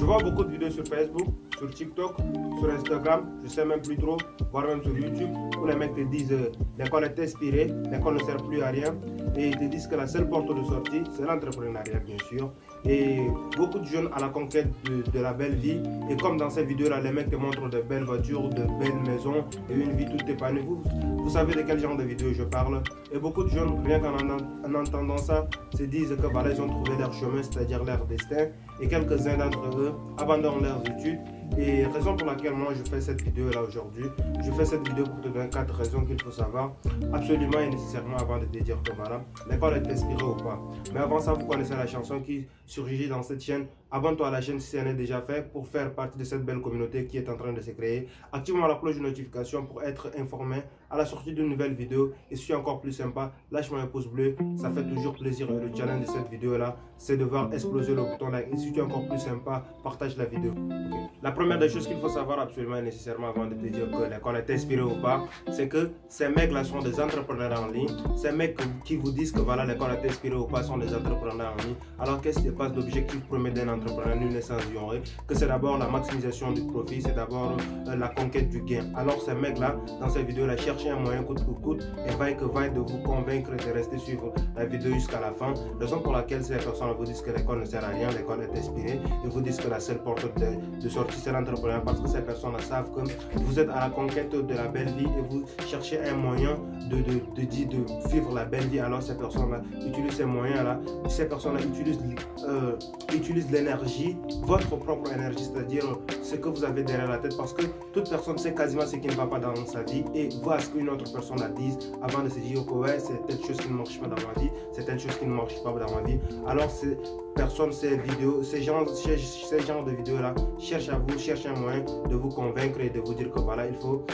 Je vois beaucoup de vidéos sur Facebook, sur TikTok, sur Instagram, je sais même plus trop, voire même sur YouTube, où les mecs te disent l'école est inspirée, l'école ne sert plus à rien, et ils te disent que la seule porte de sortie, c'est l'entrepreneuriat bien sûr. Et beaucoup de jeunes à la conquête de la belle vie, et comme dans ces vidéos-là, les mecs te montrent de belles voitures, de belles maisons, et une vie toute épanouie. Vous savez de quel genre de vidéo je parle. Et beaucoup de jeunes, rien qu'en entendant ça, se disent que voilà, ils ont trouvé leur chemin, c'est-à-dire leur destin. Et quelques-uns d'entre eux abandonnent leurs études. Et raison pour laquelle moi je fais cette vidéo là aujourd'hui, je fais cette vidéo pour te donner 4 raisons qu'il faut savoir absolument et nécessairement avant de te dire que voilà, l'école est inspirée ou pas. Mais avant ça, vous connaissez la chanson qui surgit dans cette chaîne. Abonne-toi à la chaîne si ce n'est déjà fait pour faire partie de cette belle communauté qui est en train de se créer. Active-moi la cloche de notification pour être informé à la sortie d'une nouvelle vidéo. Et si encore plus sympa, lâche-moi un pouce bleu, ça fait toujours plaisir. Et le challenge de cette vidéo là, c'est de voir exploser le bouton like. Et si tu es encore plus sympa, partage la vidéo. Okay. La première des choses qu'il faut savoir absolument et nécessairement avant de te dire que l'école est inspirée ou pas, c'est que ces mecs là sont des entrepreneurs en ligne. Ces mecs qui vous disent que voilà, l'école est inspirée ou pas sont des entrepreneurs en ligne. Alors qu'est-ce qui se passe? L'objectif premier d'un entrepreneur, nul n'est sans ignorer que c'est d'abord la maximisation du profit, c'est d'abord la conquête du gain. Alors ces mecs là, dans cette vidéo là, cherchez un moyen coûte que coûte et vaille que vaille de vous convaincre de rester suivre la vidéo jusqu'à la fin. Raison pour laquelle ces personnes vous disent que l'école ne sert à rien, l'école est inspirée, et vous disent que la seule porte de sortie c'est l'entrepreneuriat, parce que ces personnes savent que vous êtes à la conquête de la belle vie et vous cherchez un moyen de vivre la belle vie. Alors ces personnes là utilisent ces moyens là, ces personnes là utilisent l'énergie, votre propre énergie, c'est-à-dire ce que vous avez derrière la tête, parce que toute personne sait quasiment ce qui ne va pas dans sa vie et voit ce qu'une autre personne la dise avant de se dire que ouais, c'est telle chose qui ne marche pas dans ma vie, c'est telle chose qui ne marche pas dans ma vie. Alors ces personnes, ces vidéos, ces genres de vidéos là cherchent un moyen de vous convaincre et de vous dire que voilà, il faut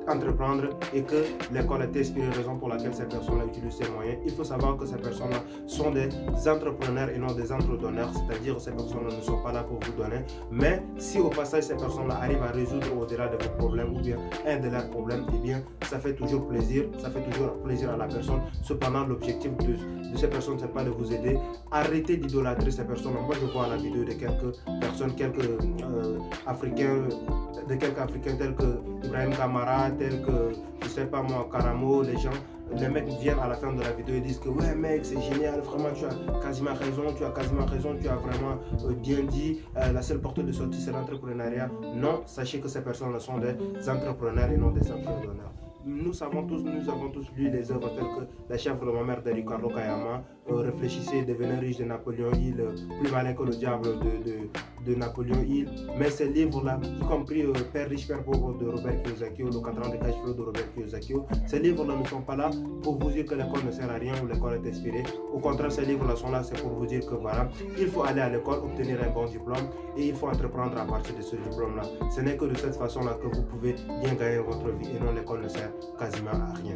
entreprendre et que l'école est inspirée, raison pour laquelle ces personnes là utilisent ces moyens. Il faut savoir que ces personnes là sont des entrepreneurs et non des entrepreneurs, c'est-à-dire ces personnes là ne sont pas là pour vous donner, mais si au passage ces personnes là arrivent à résoudre au-delà de vos problèmes ou bien un de leurs problèmes, et bien ça fait toujours plaisir, à la personne. Cependant l'objectif de ces personnes c'est pas de vous aider. Arrêtez d'idolâtrer ces personnes. Moi je vois la vidéo de quelques personnes, quelques Africains tels que Ibrahim Kamara, tels que je sais pas moi, Karamo, les mecs viennent à la fin de la vidéo et disent que ouais mec, c'est génial, vraiment tu as quasiment raison, tu as vraiment bien dit, la seule porte de sortie c'est l'entrepreneuriat. Non, sachez que ces personnes sont des entrepreneurs et non des entrepreneurs. Nous avons tous lu les œuvres telles que La chèvre de ma mère de Ricardo Kayama, Réfléchissez, devenez riche de Napoléon Hill, Plus malin que le diable de Napoléon Hill. Mais ces livres-là, y compris Père riche, Père pauvre de Robert Kiyosaki, Le cadran de cash flow de Robert Kiyosaki, ces livres-là ne sont pas là pour vous dire que l'école ne sert à rien ou l'école est inspirée. Au contraire, ces livres-là sont là, c'est pour vous dire que voilà, il faut aller à l'école, obtenir un bon diplôme et il faut entreprendre à partir de ce diplôme-là. Ce n'est que de cette façon-là que vous pouvez bien gagner votre vie et non l'école ne sert quasiment à rien.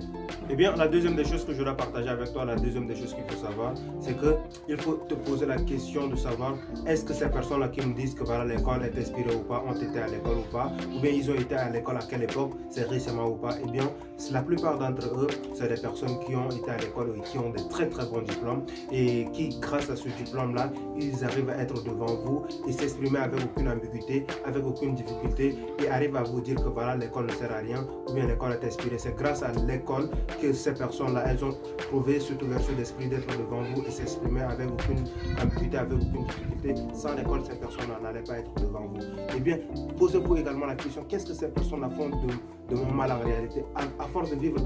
Et bien, la deuxième des choses que je dois partager avec toi, la deuxième des choses qu'il faut savoir, c'est qu'il faut te poser la question de savoir est-ce que ces personnes-là qui nous disent que voilà, l'école est inspirée ou pas, ont été à l'école ou pas, ou bien ils ont été à l'école à quelle époque, c'est récemment ou pas. Et bien, la plupart d'entre eux, c'est des personnes qui ont été à l'école et qui ont de très très bons diplômes et qui, grâce à ce diplôme-là, ils arrivent à être devant vous et s'exprimer avec aucune ambiguïté, avec aucune difficulté et arrivent à vous dire que voilà, l'école ne sert à rien ou bien l'école est inspirée. C'est grâce à l'école que ces personnes-là, elles ont trouvé cette ouverture d'esprit d'être devant vous et s'exprimer avec aucune ambiguïté, avec aucune difficulté. Sans l'école, ces personnes-là n'allaient pas être devant vous. Eh bien, posez-vous également la question, qu'est-ce que ces personnes-là font de mon mal en réalité? À force de vivre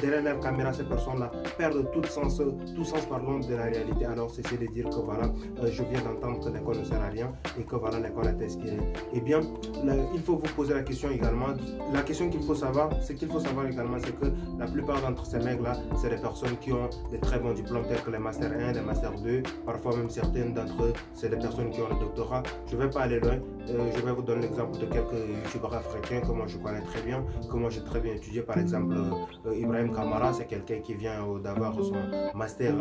derrière leur caméra, ces personnes-là perdent tout sens de la réalité. Alors, cessez de dire que voilà, je viens d'entendre que l'école ne sert à rien et que voilà, l'école est inspirée. Eh bien, il faut vous poser la question également. La question qu'il faut savoir, c'est que la plupart d'entre ces mecs-là, c'est des personnes qui ont de très bons diplômes tels que les Master 1, les Master 2, parfois même certaines d'entre eux, c'est des personnes qui ont le doctorat. Je ne vais pas aller loin, je vais vous donner l'exemple de quelques youtubeurs africains que moi je connais très bien, que moi j'ai très bien étudié. Par exemple, Ibrahim Kamara, c'est quelqu'un qui vient d'avoir son Master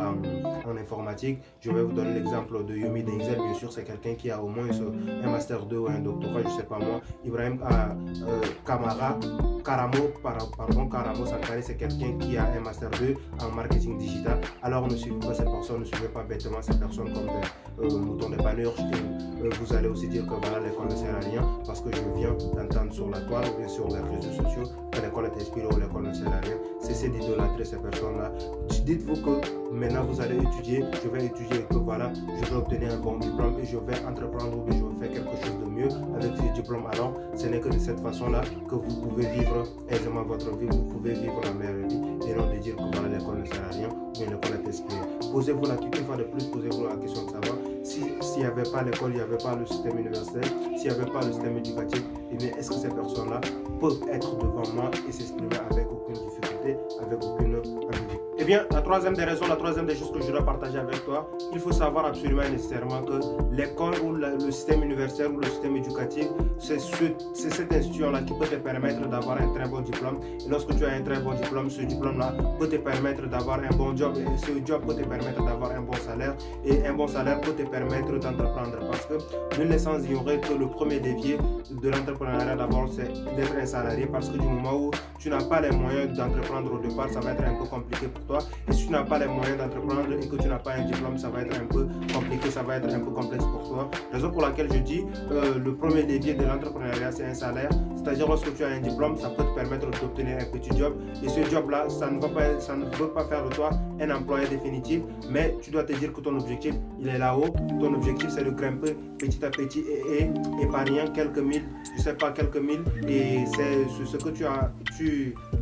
en informatique. Je vais vous donner l'exemple de Yomi Denzel, bien sûr, c'est quelqu'un qui a au moins moins un Master 2 ou un doctorat, je sais pas moi. Ibrahim Karamo Sankari, c'est quelqu'un qui a un Master 2 en marketing digital. Alors ne suivez pas cette personne, ne suivez pas bêtement cette personne comme des moutons d'épanouisseurs. Vous allez aussi dire que voilà, l'école ne sert à rien, parce que je viens d'entendre sur la toile ou bien sur les réseaux sociaux que l'école est inspirée ou l'école ne sert à rien. Cessez d'idolâtrer ces personnes-là. Dites-vous que maintenant vous allez étudier, je vais étudier et que voilà, je vais obtenir un bon diplôme et je vais entreprendre ou bien je vais faire quelque chose de mieux avec ce diplôme. Alors, ce n'est que de cette façon-là que vous pouvez vivre aisément votre vie, vous pouvez vivre la meilleure vie et non de dire que voilà, l'école ne sert à rien ou bien l'école est inspirée. Posez-vous la question, une fois de plus, posez-vous la question de savoir s'il n'y avait pas l'école, il n'y avait pas le système universitaire, s'il n'y avait pas le système éducatif, et bien est-ce que ces personnes-là peuvent être devant moi et s'exprimer avec aucune difficulté, avec aucune ambiguïté. Eh bien, la troisième des raisons, la troisième des choses que je dois partager avec toi, il faut savoir absolument et nécessairement que l'école ou le système universitaire ou le système éducatif, c'est cette institution-là qui peut te permettre d'avoir un très bon diplôme. Et lorsque tu as un très bon diplôme, ce diplôme-là peut te permettre d'avoir un bon job. Et ce job peut te permettre d'avoir un bon salaire. Et un bon salaire peut te permettre d'entreprendre. Parce que nul n'est sans ignorer que le premier levier de l'entrepreneuriat d'abord, c'est d'être un salarié. Parce que du moment où tu n'as pas les moyens d'entreprendre au départ, ça va être un peu compliqué pour toi. Et si tu n'as pas les moyens d'entreprendre et que tu n'as pas un diplôme, ça va être un peu compliqué, ça va être un peu complexe pour toi. Raison pour laquelle je dis le premier levier de l'entrepreneuriat, c'est un salaire. C'est-à-dire lorsque tu as un diplôme, ça peut te permettre d'obtenir un petit job. Et ce job-là, ça ne veut pas faire de toi un employé définitif, mais tu dois te dire que ton objectif, il est là-haut. Ton objectif, c'est de grimper petit à petit et épargnant quelques mille, je sais pas, quelques mille. Et c'est ce que tu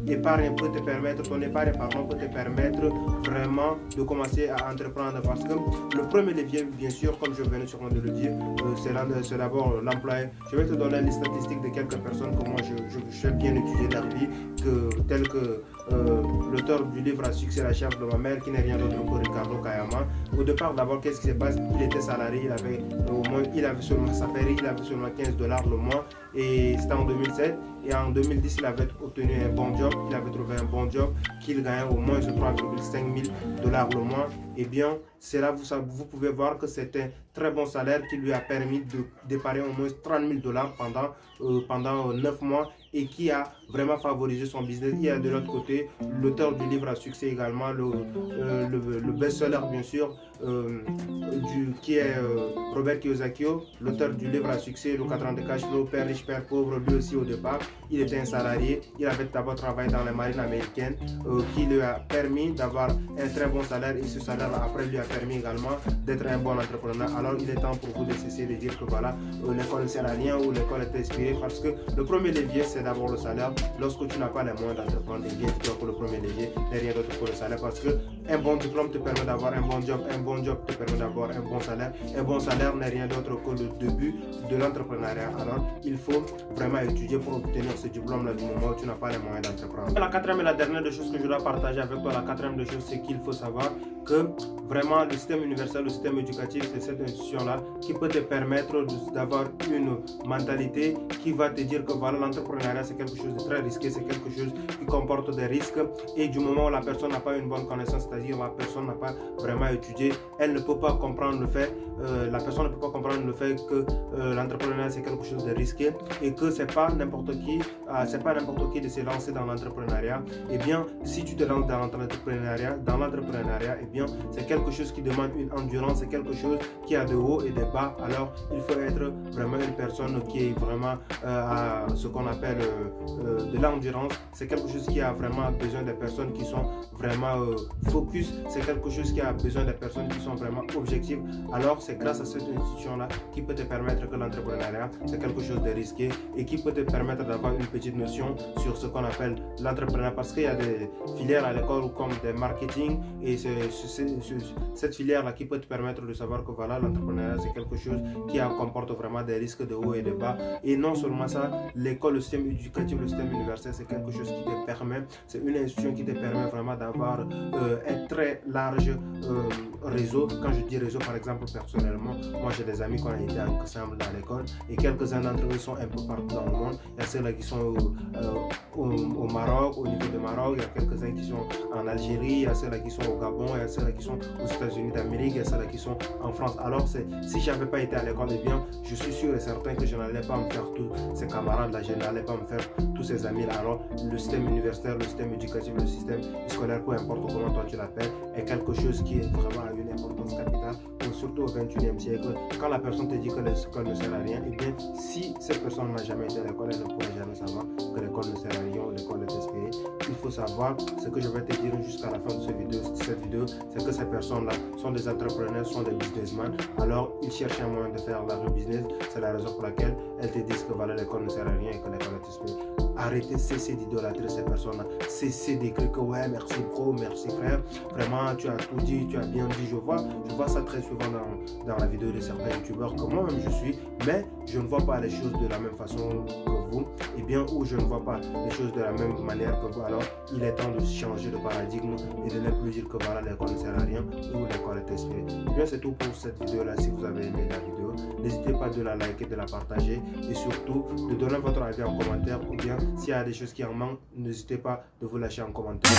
épargnes peut te permettre, ton épargne pardon, peut te permettre vraiment de commencer à entreprendre, parce que le premier levier, bien sûr, comme je venais sûrement de le dire, c'est d'abord l'employé. Je vais te donner les statistiques de quelques personnes que moi j'ai bien étudié leur vie, tel que l'auteur du livre à succès, la chef de ma mère, qui n'est rien d'autre que Ricardo Kayama. Au départ, d'abord, qu'est-ce qui se passe? Il était salarié, il avait seulement sa ferie, il avait seulement $15 le mois, et c'était en 2007. Et en 2010, il avait obtenu un bon job, il avait trouvé un bon job qu'il gagnait au moins 3,5 000 $ le mois. Et bien, c'est là vous pouvez voir que c'est un très bon salaire qui lui a permis d'épargner au moins 30 000 $ pendant 9 mois et qui a vraiment favorisé son business. Il y a de l'autre côté l'auteur du livre à succès également, le best-seller bien sûr, qui est Robert Kiyosaki, l'auteur du livre à succès, le cadran de cash flow, Père riche, Père pauvre. Lui aussi au départ, il était un salarié, il avait d'abord travaillé dans les marines américaines qui lui a permis d'avoir un très bon salaire, et ce salaire après lui a permis également d'être un bon entrepreneur. Alors il est temps pour vous de cesser de dire que voilà, l'école ne sert à rien ou l'école est inspirée, parce que le premier levier c'est d'abord le salaire. Lorsque tu n'as pas les moyens d'entreprendre, et bien dis-toi que le premier levier n'est rien d'autre que le salaire, parce que un bon diplôme te permet d'avoir un bon job, un bon job te permet d'avoir un bon salaire. Un bon salaire n'est rien d'autre que le début de l'entrepreneuriat. Alors il faut vraiment étudier pour obtenir ce diplôme là du moment où tu n'as pas les moyens d'entreprendre. La quatrième et la dernière des choses que je dois partager avec toi, la quatrième des choses, c'est qu'il faut savoir que vraiment le système universel, le système éducatif, c'est cette institution là qui peut te permettre d'avoir une mentalité qui va te dire que voilà, l'entrepreneuriat c'est quelque chose de très risqué, c'est quelque chose qui comporte des risques, et du moment où la personne n'a pas une bonne connaissance, c'est-à-dire la personne n'a pas vraiment étudié, elle ne peut pas comprendre le fait, la personne ne peut pas comprendre le fait que l'entrepreneuriat c'est quelque chose de risqué et que c'est pas n'importe qui de se lancer dans l'entrepreneuriat. Et bien si tu te lances dans l'entrepreneuriat, et bien c'est quelque chose qui demande une endurance, c'est quelque chose qui a de hauts et de bas. Alors il faut être vraiment une personne qui est vraiment à ce qu'on appelle de l'endurance. C'est quelque chose qui a vraiment besoin des personnes qui sont vraiment focus, c'est quelque chose qui a besoin des personnes qui sont vraiment objectives. Alors c'est grâce à cette institution là qui peut te permettre que l'entrepreneuriat c'est quelque chose de risqué et qui peut te permettre d'avoir une petite notion sur ce qu'on appelle l'entrepreneuriat, parce qu'il y a des filières à l'école comme des marketing, et cette filière là qui peut te permettre de savoir que voilà, l'entrepreneuriat c'est quelque chose qui comporte vraiment des risques de haut et de bas. Et non seulement ça, l'école, le système éducatif, le système universitaire, c'est quelque chose qui te permet, c'est une institution qui te permet vraiment d'avoir un très large réseau. Quand je dis réseau, par exemple, personnellement, moi j'ai des amis qui ont été ensemble dans l'école et quelques-uns d'entre eux sont un peu partout dans le monde. Il y a ceux-là qui sont au Maroc, au niveau du Maroc, il y a quelques-uns qui sont en Algérie, il y a ceux-là qui sont au Gabon, il y a ceux-là qui sont aux États-Unis d'Amérique, il y a ceux-là qui sont en France. Alors si j'avais pas été à l'école, eh bien, je suis sûr et certain que je n'allais pas me faire tous ces camarades-là, je n'allais pas me faire tous ces amis-là. Alors le système universitaire, le système éducatif, le système scolaire, peu importe comment toi tu l'appelles, est quelque chose qui est vraiment à une importance capitale, surtout au XXIe siècle. Quand la personne te dit que l'école ne sert à rien, eh bien, si cette personne n'a jamais été à l'école, elle ne pourrait jamais savoir que l'école ne sert à rien ou l'école est espérée. Il faut savoir, ce que je vais te dire jusqu'à la fin de cette vidéo, c'est que ces personnes-là sont des entrepreneurs, sont des businessmen. Alors, ils cherchent un moyen de faire leur business. C'est la raison pour laquelle elles te disent que voilà, l'école ne sert à rien et que l'école est espérée. Arrêtez, cessez d'idolâtrer ces personnes-là. Cessez d'écrire que ouais, merci bro, merci frère. Vraiment, tu as tout dit, tu as bien dit. Je vois ça très souvent dans la vidéo de certains youtubeurs que moi-même je suis, mais je ne vois pas les choses de la même façon que vous. Et bien, ou je ne vois pas les choses de la même manière que vous. Alors, il est temps de changer de paradigme et de ne plus dire que voilà, l'école ne sert à rien ou l'école est espérée. Et bien, c'est tout pour cette vidéo-là. Si vous avez aimé la vidéo, n'hésitez pas de la liker, de la partager et surtout de donner votre avis en commentaire ou bien s'il y a des choses qui en manquent, n'hésitez pas de vous lâcher en commentaire.